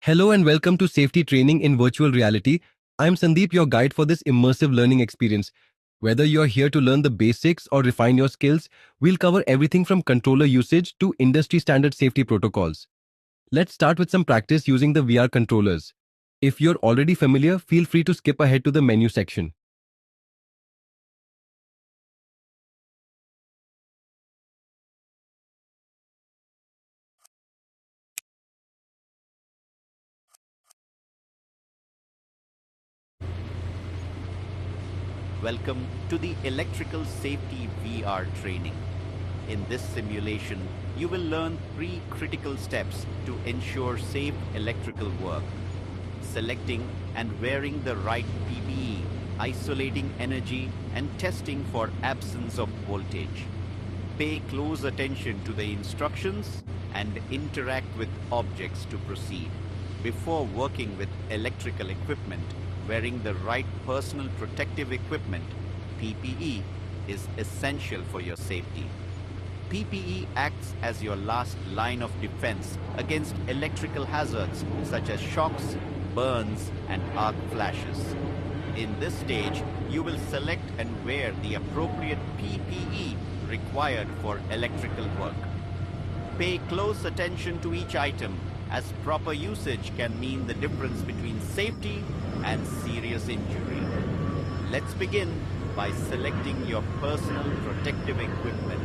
Hello and welcome to Safety Training in Virtual Reality. I'm Sandeep, your guide for this immersive learning experience. Whether you're here to learn the basics or refine your skills, we'll cover everything from controller usage to industry standard safety protocols. Let's start with some practice using the VR controllers. If you're already familiar, feel free to skip ahead to the menu section. Welcome to the Electrical Safety VR training. In this simulation, you will learn 3 critical steps to ensure safe electrical work. Selecting and wearing the right PPE, isolating energy, and testing for absence of voltage. Pay close attention to the instructions and interact with objects to proceed. Before working with electrical equipment, wearing the right personal protective equipment, PPE, is essential for your safety. PPE acts as your last line of defense against electrical hazards such as shocks, burns, and arc flashes. In this stage, you will select and wear the appropriate PPE required for electrical work. Pay close attention to each item, as proper usage can mean the difference between safety and serious injury. Let's begin by selecting your personal protective equipment.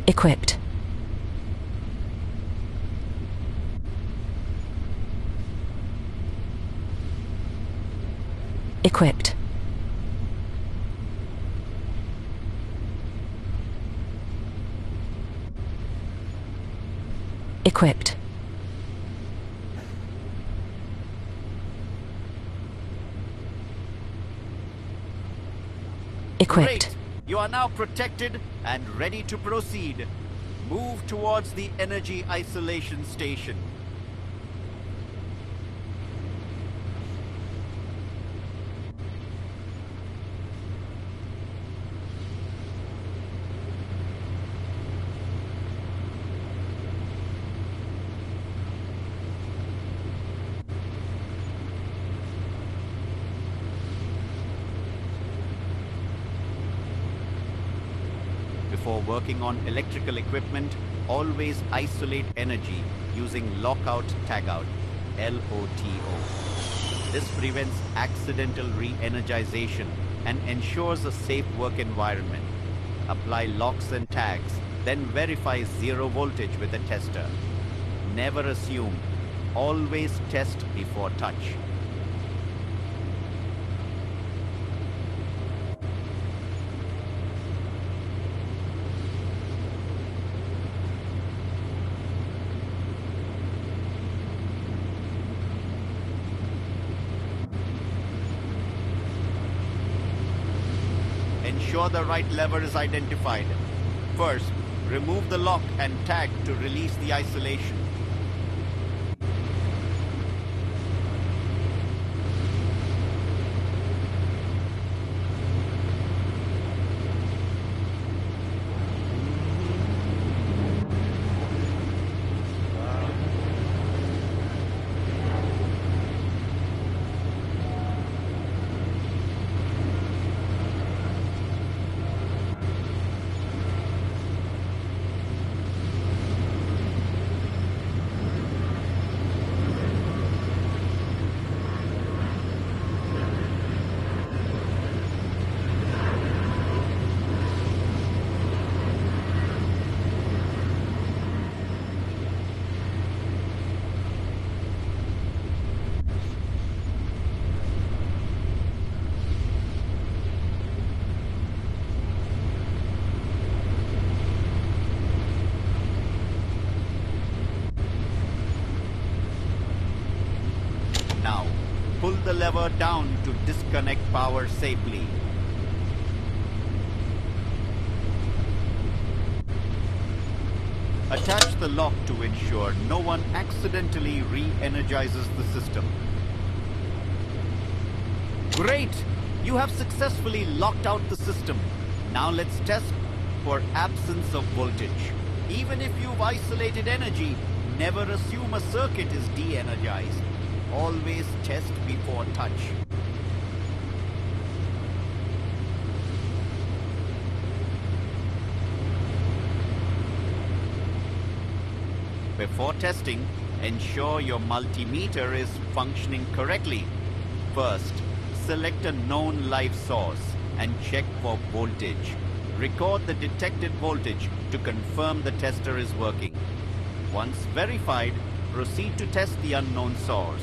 Equipped. Equipped. Equipped. Equipped. Great! You are now protected and ready to proceed. Move towards the energy isolation station. Before working on electrical equipment, always isolate energy using lockout tagout, LOTO. This prevents accidental re-energization and ensures a safe work environment. Apply locks and tags, then verify zero voltage with a tester. Never assume, always test before touch. Ensure the right lever is identified. First, remove the lock and tag to release the isolation. lever down to disconnect power safely. Attach the lock to ensure no one accidentally re-energizes the system. Great! You have successfully locked out the system. Now let's test for absence of voltage. Even if you've isolated energy, never assume a circuit is de-energized. Always test before touch. Before testing, ensure your multimeter is functioning correctly. First, select a known live source and check for voltage. Record the detected voltage to confirm the tester is working. Once verified, proceed to test the unknown source.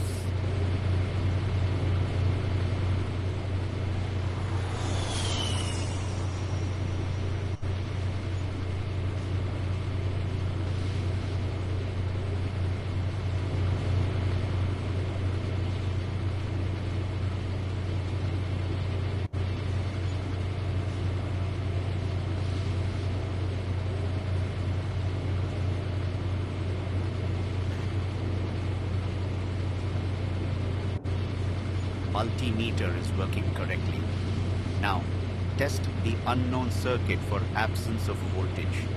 Multimeter is working correctly. Now, test the unknown circuit for absence of voltage.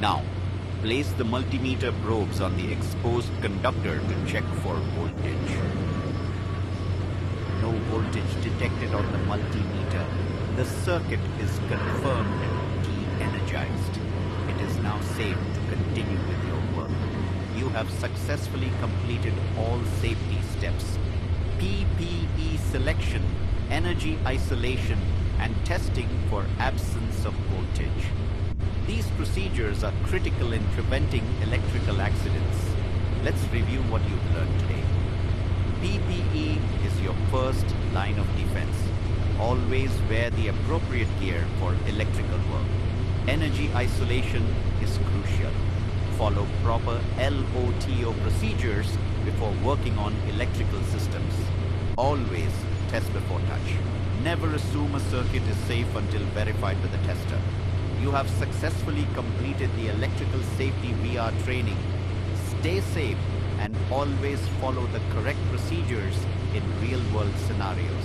Now, place the multimeter probes on the exposed conductor to check for voltage. No voltage detected on the multimeter. The circuit is confirmed de-energized. It is now safe to continue with your work. You have successfully completed all safety steps. PPE selection, energy isolation, and testing for absence of voltage. These procedures are critical in preventing electrical accidents. Let's review what you've learned today. PPE is your first line of defense. Always wear the appropriate gear for electrical work. Energy isolation is crucial. Follow proper LOTO procedures before working on electrical systems. Always test before touch. Never assume a circuit is safe until verified with a tester. You have successfully completed the electrical safety VR training. Stay safe and always follow the correct procedures in real-world scenarios.